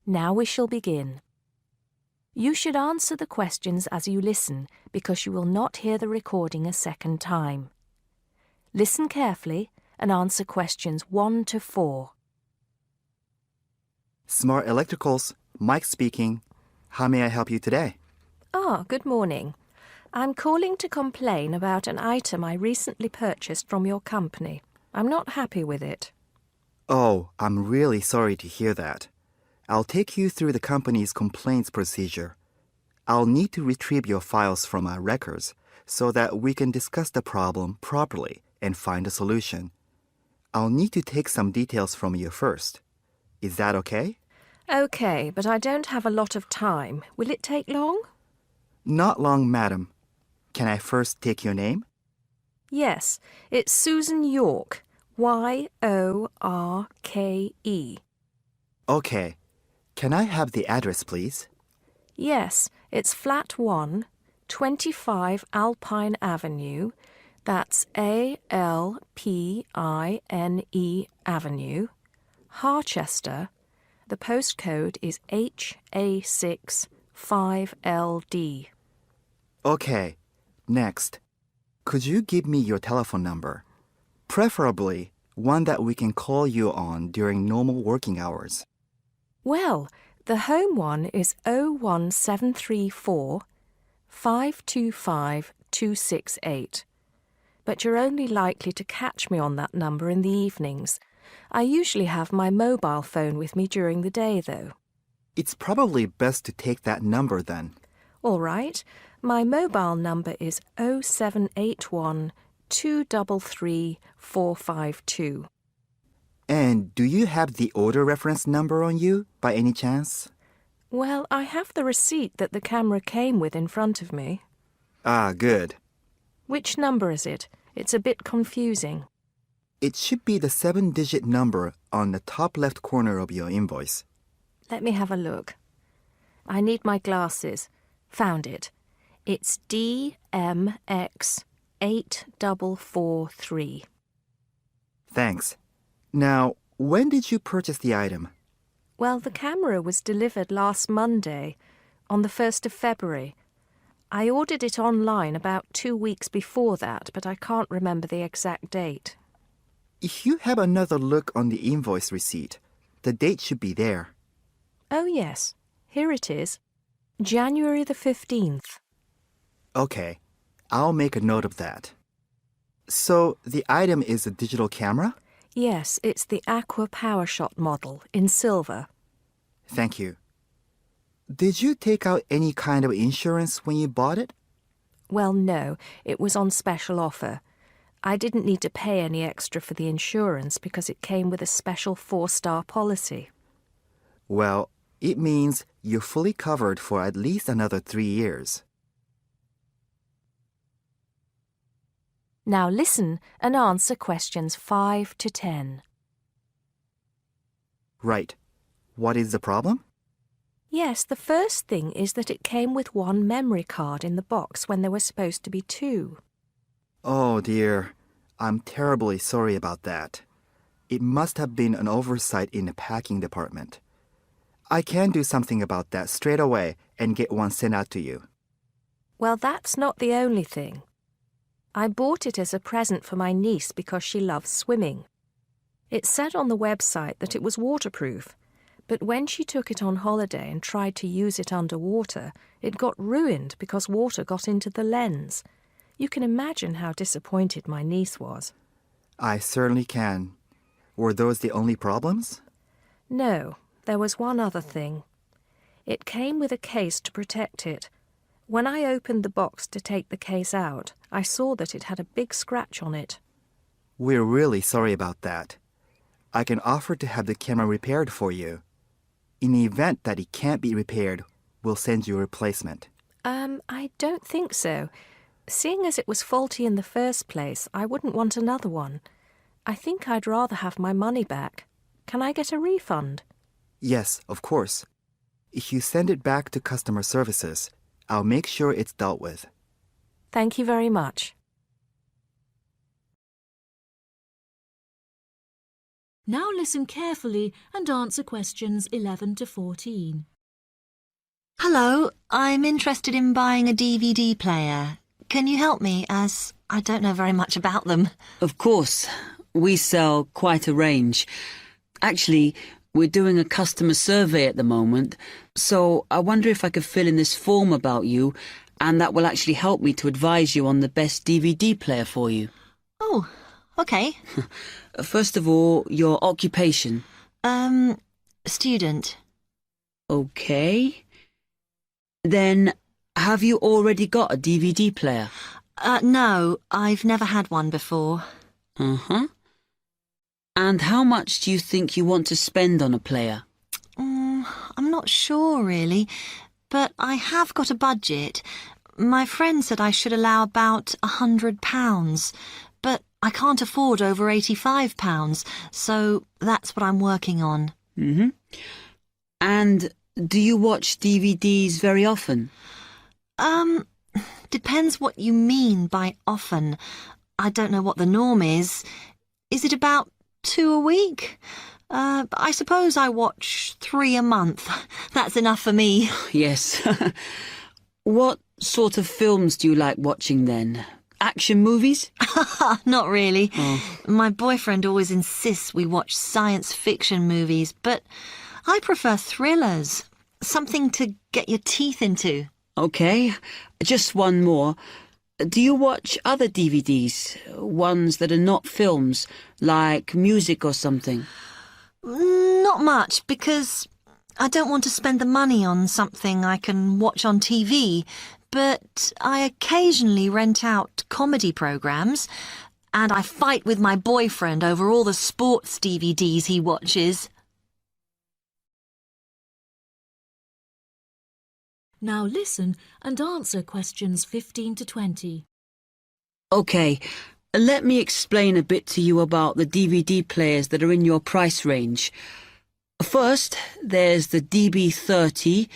Now we shall begin. You should answer the questions as you listen because you will not hear the recording a second time. Listen carefully and answer questions 1 to 4. Smart Electricals, Mike speaking. How may I help you today? Good morning. I'm calling to complain about an item I recently purchased from your company. I'm not happy with it. Oh, I'm really sorry to hear that. I'll take you through the company's complaints procedure. I'll need to retrieve your files from our records so that we can discuss the problem properly and find a solution. I'll need to take some details from you first. Is that okay? Okay, but I don't have a lot of time. Will it take long? Not long, madam. Can I first take your name? Yes, it's Susan Yorke. Y-O-R-K-E. Okay. Can I have the address, please? Yes, it's Flat 1, 25 Alpine Avenue. That's A-L-P-I-N-E Avenue. Harchester. The postcode is HA6 5LD. Okay. Next. Could you give me your telephone number? Preferably one that we can call you on during normal working hours. Well, the home one is 01734 525 268. But you're only likely to catch me on that number in the evenings. I usually have my mobile phone with me during the day, though. It's probably best to take that number then. All right. My mobile number is 0781 233 452. And do you have the order reference number on you, by any chance? Well, I have the receipt that the camera came with in front of me. Ah, good. Which number is it? It's a bit confusing. It should be the 7-digit number on the top left corner of your invoice. Let me have a look. I need my glasses. Found it. It's DMX8443. Thanks. Now, when did you purchase the item? Well, the camera was delivered last Monday, on the 1st of February. I ordered it online about 2 weeks before that, but I can't remember the exact date. If you have another look on the invoice receipt, the date should be there. Oh, yes. Here it is. January the 15th. Okay, I'll make a note of that. So, the item is a digital camera? Yes, it's the Aqua PowerShot model in silver. Thank you. Did you take out any kind of insurance when you bought it? Well, no, it was on special offer. I didn't need to pay any extra for the insurance because it came with a special 4-star policy. Well, it means you're fully covered for at least another 3 years. Now listen and answer questions 5 to 10. Right. What is the problem? Yes, the first thing is that it came with 1 memory card in the box when there were supposed to be 2. Oh dear, I'm terribly sorry about that. It must have been an oversight in the packing department. I can do something about that straight away and get one sent out to you. Well, that's not the only thing. I bought it as a present for my niece because she loves swimming. It said on the website that it was waterproof, but when she took it on holiday and tried to use it underwater, it got ruined because water got into the lens. You can imagine how disappointed my niece was. I certainly can. Were those the only problems? No, there was one other thing. It came with a case to protect it. When I opened the box to take the case out, I saw that it had a big scratch on it. We're really sorry about that. I can offer to have the camera repaired for you. In the event that it can't be repaired, we'll send you a replacement. I don't think so. Seeing as it was faulty in the first place, I wouldn't want another one. I think I'd rather have my money back. Can I get a refund? Yes, of course. If you send it back to customer services, I'll make sure it's dealt with. Thank you very much. Now listen carefully and answer questions 11 to 14. Hello, I'm interested in buying a DVD player. Can you help me, as I don't know very much about them? Of course. We sell quite a range. Actually, we're doing a customer survey at the moment, so I wonder if I could fill in this form about you, and that will actually help me to advise you on the best DVD player for you. Oh, okay. First of all, your occupation. Student. Okay. Then, have you already got a DVD player? No, I've never had one before. Uh-huh. And how much do you think you want to spend on a player? I'm not sure, really, but I have got a budget. My friend said I should allow about £100, but I can't afford over £85, so that's what I'm working on. Mm-hmm. And do you watch DVDs very often? Depends what you mean by often. I don't know what the norm is. Is it about 2 a week? I suppose I watch 3 a month. That's enough for me. Yes. What sort of films do you like watching then? Action movies? Not really. Oh. My boyfriend always insists we watch science fiction movies, but I prefer thrillers. Something to get your teeth into. Okay, just one more. Do you watch other DVDs? Ones that are not films, like music or something? Not much, because I don't want to spend the money on something I can watch on TV, but I occasionally rent out comedy programmes, and I fight with my boyfriend over all the sports DVDs he watches. Now listen and answer questions 15 to 20. Okay, let me explain a bit to you about the DVD players that are in your price range. First, there's the DB30,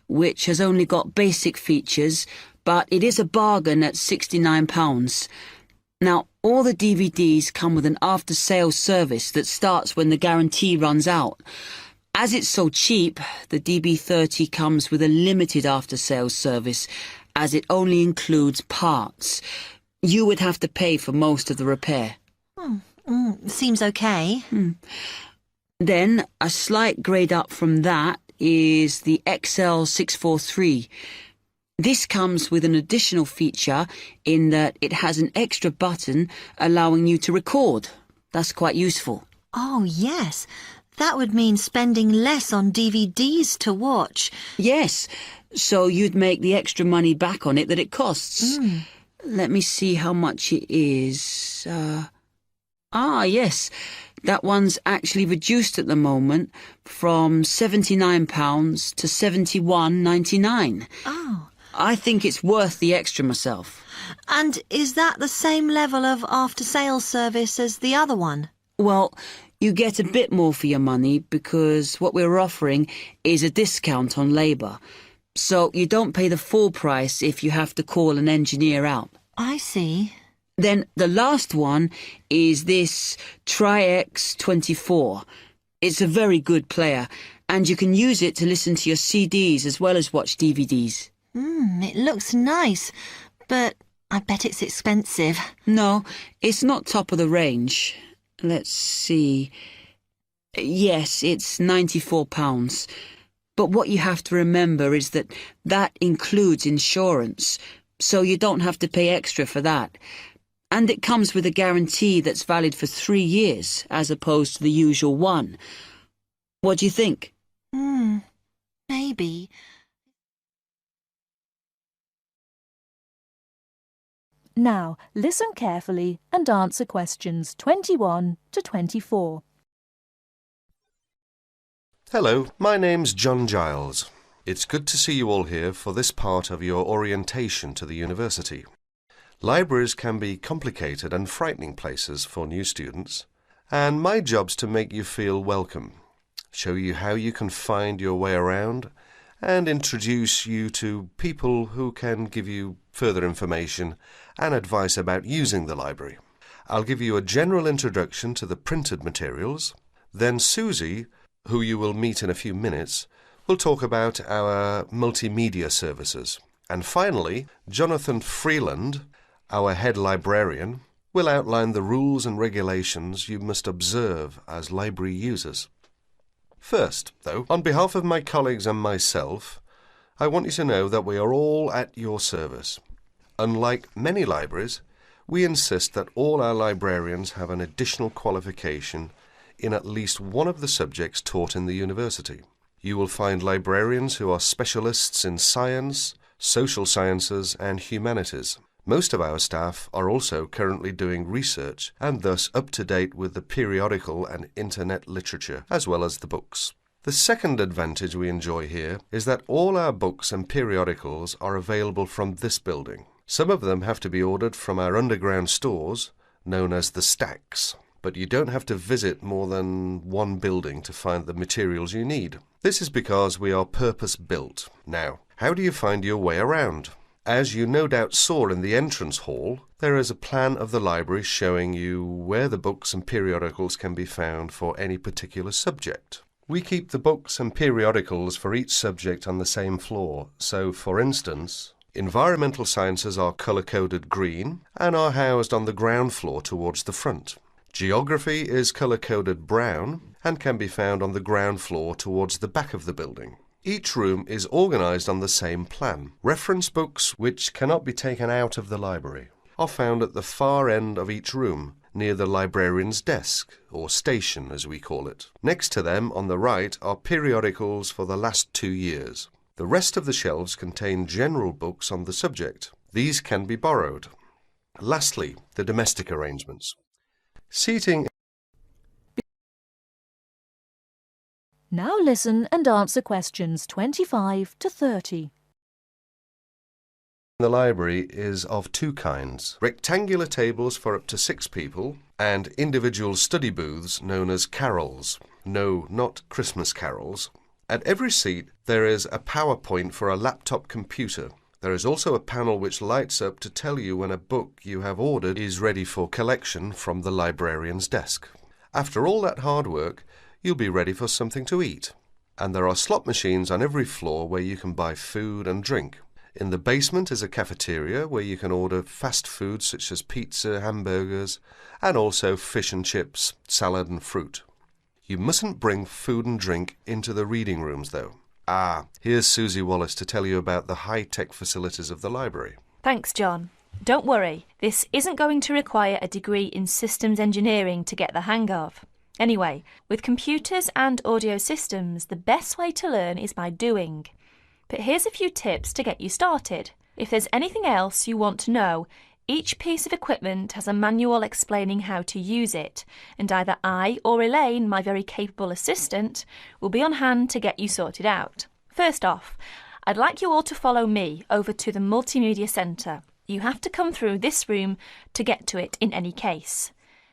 which has only got basic features, but it is a bargain at £69. Now, all the DVDs come with an after-sales service that starts when the guarantee runs out. As it's so cheap, the DB30 comes with a limited after-sales service, as it only includes parts. You would have to pay for most of the repair. Seems okay. Then, a slight grade up from that is the XL643. This comes with an additional feature in that it has an extra button allowing you to record. That's quite useful. Oh, yes. That would mean spending less on DVDs to watch. Yes, so you'd make the extra money back on it that it costs. Let me see how much it is. Yes, that one's actually reduced at the moment from £79 to £71.99. Oh. I think it's worth the extra myself. And is that the same level of after-sales service as the other one? Well, you get a bit more for your money because what we're offering is a discount on labour. So you don't pay the full price if you have to call an engineer out. I see. Then the last one is this Tri-X24. It's a very good player, and you can use it to listen to your CDs as well as watch DVDs. It looks nice, but I bet it's expensive. No, it's not top of the range. Let's see. Yes, it's £94. But what you have to remember is that that includes insurance, so you don't have to pay extra for that. And it comes with a guarantee that's valid for 3 years, as opposed to the usual one. What do you think? Maybe. Now listen carefully and answer questions 21 to 24. Hello, my name's John Giles. It's good to see you all here for this part of your orientation to the university. Libraries can be complicated and frightening places for new students, and my job's to make you feel welcome, show you how you can find your way around, and introduce you to people who can give you further information and advice about using the library. I'll give you a general introduction to the printed materials, Then Susie, who you will meet in a few minutes, will talk about our multimedia services. And finally, Jonathan Freeland, our head librarian, will outline the rules and regulations you must observe as library users. First, though, on behalf of my colleagues and myself, I want you to know that we are all at your service. Unlike many libraries, we insist that all our librarians have an additional qualification in at least one of the subjects taught in the university. You will find librarians who are specialists in science, social sciences and humanities. Most of our staff are also currently doing research and thus up to date with the periodical and internet literature, as well as the books. The second advantage we enjoy here is that all our books and periodicals are available from this building. Some of them have to be ordered from our underground stores, known as the stacks, but you don't have to visit more than one building to find the materials you need. This is because we are purpose-built. Now, how do you find your way around? As you no doubt saw in the entrance hall, there is a plan of the library showing you where the books and periodicals can be found for any particular subject. We keep the books and periodicals for each subject on the same floor, so for instance, environmental sciences are colour-coded green and are housed on the ground floor towards the front. Geography is colour-coded brown and can be found on the ground floor towards the back of the building. Each room is organised on the same plan. Reference books, which cannot be taken out of the library, are found at the far end of each room, near the librarian's desk, or station as we call it. Next to them, on the right, are periodicals for the last 2 years. The rest of the shelves contain general books on the subject. These can be borrowed. Lastly, the domestic arrangements. Seating Now listen and answer questions 25 to 30. in the library is of two kinds: rectangular tables for up to 6 people and individual study booths known as carols. No, not Christmas carols. At every seat there is a PowerPoint for a laptop computer. There is also a panel which lights up to tell you when a book you have ordered is ready for collection from the librarian's desk. After all that hard work, you'll be ready for something to eat. And there are slot machines on every floor where you can buy food and drink. In the basement is a cafeteria where you can order fast food such as pizza, hamburgers, and also fish and chips, salad and fruit. You mustn't bring food and drink into the reading rooms though. Here's Susie Wallace to tell you about the high-tech facilities of the library. Thanks, John. Don't worry, this isn't going to require a degree in systems engineering to get the hang of. Anyway, with computers and audio systems, the best way to learn is by doing. But here's a few tips to get you started. If there's anything else you want to know, each piece of equipment has a manual explaining how to use it, and either I or Elaine, my very capable assistant, will be on hand to get you sorted out. First off, I'd like you all to follow me over to the Multimedia Centre. You have to come through this room to get to it in any case.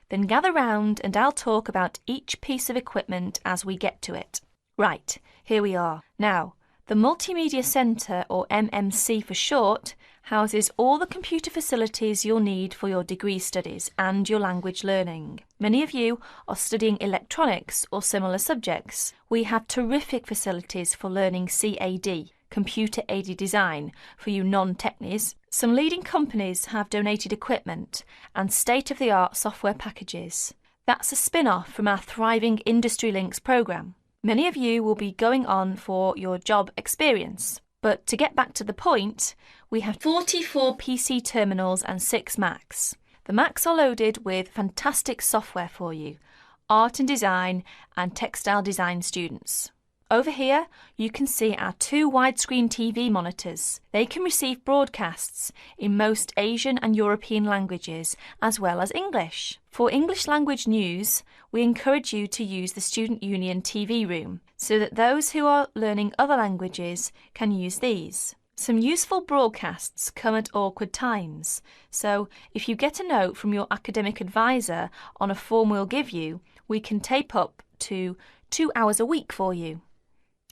Then gather round and I'll talk about each piece of equipment as we get to it. Right, here we are. Now, the Multimedia Centre, or MMC for short, houses all the computer facilities you'll need for your degree studies and your language learning. Many of you are studying electronics or similar subjects. We have terrific facilities for learning CAD, computer-aided design, for you non-technies. Some leading companies have donated equipment and state-of-the-art software packages. That's a spin-off from our thriving Industry Links programme. Many of you will be going on for your job experience. But to get back to the point, we have 44 PC terminals and 6 Macs. The Macs are loaded with fantastic software for you, art and design and textile design students. Over here, you can see our 2 widescreen TV monitors. They can receive broadcasts in most Asian and European languages, as well as English. For English language news, we encourage you to use the Student Union TV room, so that those who are learning other languages can use these. Some useful broadcasts come at awkward times, so if you get a note from your academic advisor on a form we'll give you, we can tape up to 2 hours a week for you.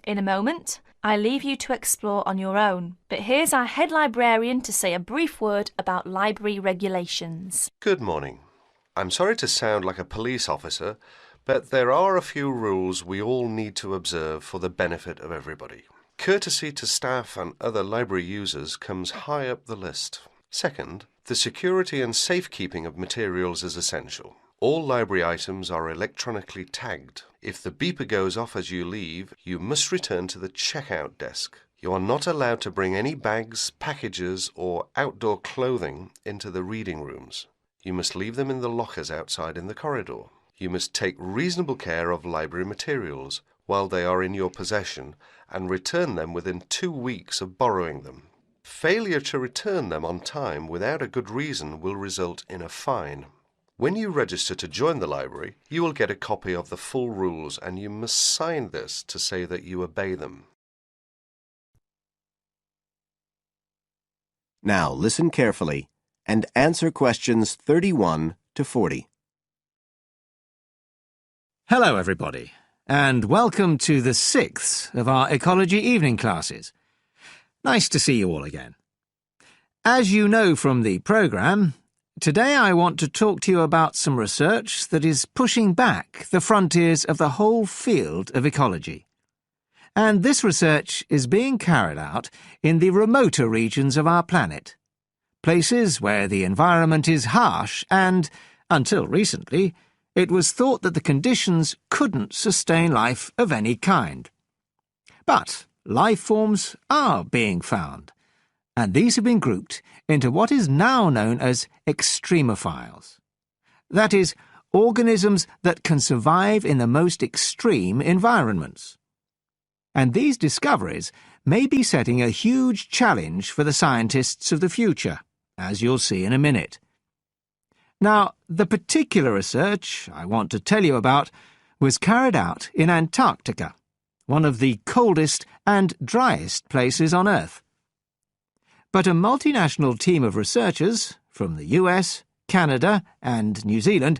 In a moment, I leave you to explore on your own, but here's our head librarian to say a brief word about library regulations. Good morning. I'm sorry to sound like a police officer, But there are a few rules we all need to observe for the benefit of everybody. Courtesy to staff and other library users comes high up the list. Second, the security and safekeeping of materials is essential. All library items are electronically tagged. If the beeper goes off as you leave, you must return to the checkout desk. You are not allowed to bring any bags, packages, or outdoor clothing into the reading rooms. You must leave them in the lockers outside in the corridor. You must take reasonable care of library materials while they are in your possession and return them within 2 weeks of borrowing them. Failure to return them on time without a good reason will result in a fine. When you register to join the library, you will get a copy of the full rules and you must sign this to say that you obey them. Now listen carefully and answer questions 31 to 40. Hello, everybody, and welcome to the 6th of our ecology evening classes. Nice to see you all again. As you know from the programme, today I want to talk to you about some research that is pushing back the frontiers of the whole field of ecology. And this research is being carried out in the remoter regions of our planet, places where the environment is harsh and, until recently, it was thought that the conditions couldn't sustain life of any kind. But life forms are being found, and these have been grouped into what is now known as extremophiles. That is, organisms that can survive in the most extreme environments. And these discoveries may be setting a huge challenge for the scientists of the future, as you'll see in a minute. Now, the particular research I want to tell you about was carried out in Antarctica, one of the coldest and driest places on Earth. But a multinational team of researchers from the US, Canada, and New Zealand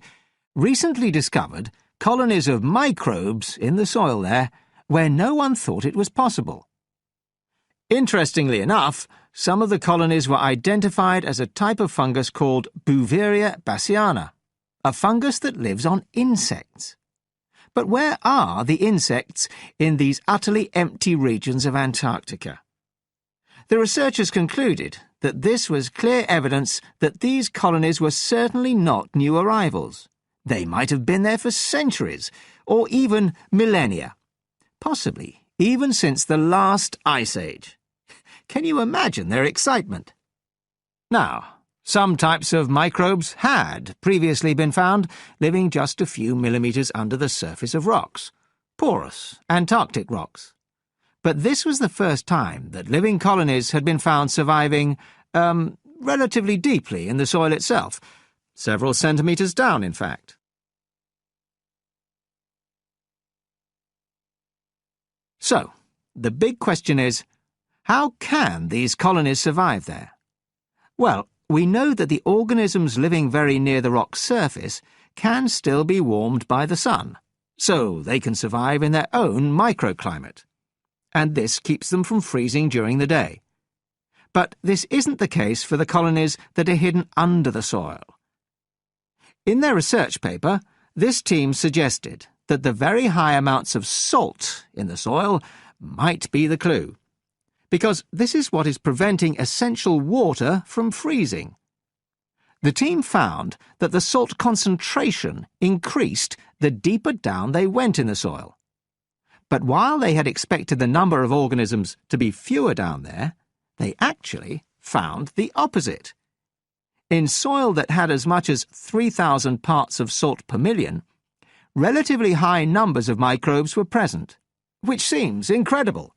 recently discovered colonies of microbes in the soil there where no one thought it was possible. Interestingly enough, some of the colonies were identified as a type of fungus called Bouveria bassiana, a fungus that lives on insects. But where are the insects in these utterly empty regions of Antarctica? The researchers concluded that this was clear evidence that these colonies were certainly not new arrivals. They might have been there for centuries, or even millennia. Possibly even since the last ice age. Can you imagine their excitement? Now, some types of microbes had previously been found living just a few millimetres under the surface of rocks, porous Antarctic rocks. But this was the first time that living colonies had been found surviving, relatively deeply in the soil itself, several centimetres down, in fact. So, the big question is, how can these colonies survive there? Well, we know that the organisms living very near the rock's surface can still be warmed by the sun, so they can survive in their own microclimate. And this keeps them from freezing during the day. But this isn't the case for the colonies that are hidden under the soil. In their research paper, this team suggested that the very high amounts of salt in the soil might be the clue, because this is what is preventing essential water from freezing. The team found that the salt concentration increased the deeper down they went in the soil. But while they had expected the number of organisms to be fewer down there, they actually found the opposite. In soil that had as much as 3,000 parts of salt per million, relatively high numbers of microbes were present, which seems incredible.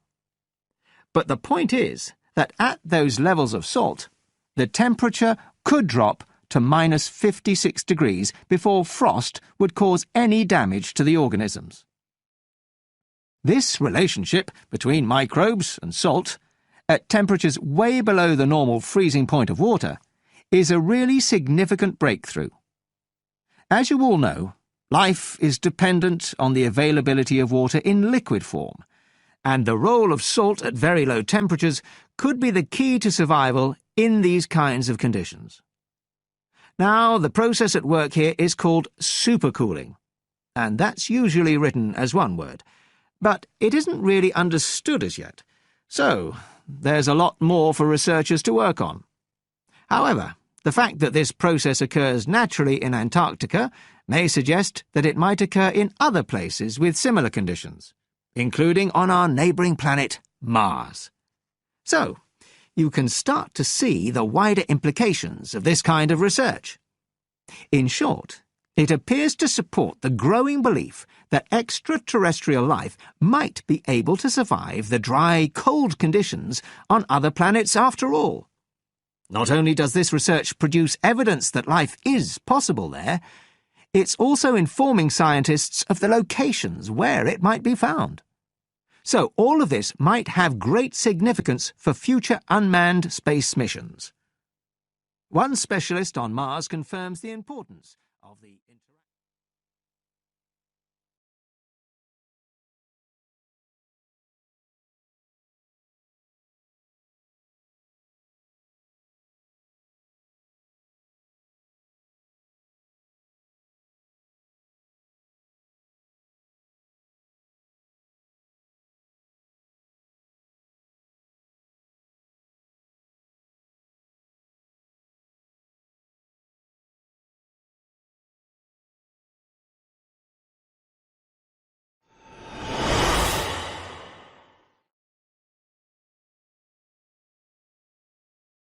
But the point is that at those levels of salt, the temperature could drop to minus 56 degrees before frost would cause any damage to the organisms. This relationship between microbes and salt, at temperatures way below the normal freezing point of water, is a really significant breakthrough. As you all know, life is dependent on the availability of water in liquid form, and the role of salt at very low temperatures could be the key to survival in these kinds of conditions. Now, the process at work here is called supercooling, and that's usually written as one word. But it isn't really understood as yet, so there's a lot more for researchers to work on. However, the fact that this process occurs naturally in Antarctica may suggest that it might occur in other places with similar conditions, including on our neighbouring planet, Mars. So, you can start to see the wider implications of this kind of research. In short, it appears to support the growing belief that extraterrestrial life might be able to survive the dry, cold conditions on other planets after all. Not only does this research produce evidence that life is possible there, it's also informing scientists of the locations where it might be found. So all of this might have great significance for future unmanned space missions. One specialist on Mars confirms the importance of the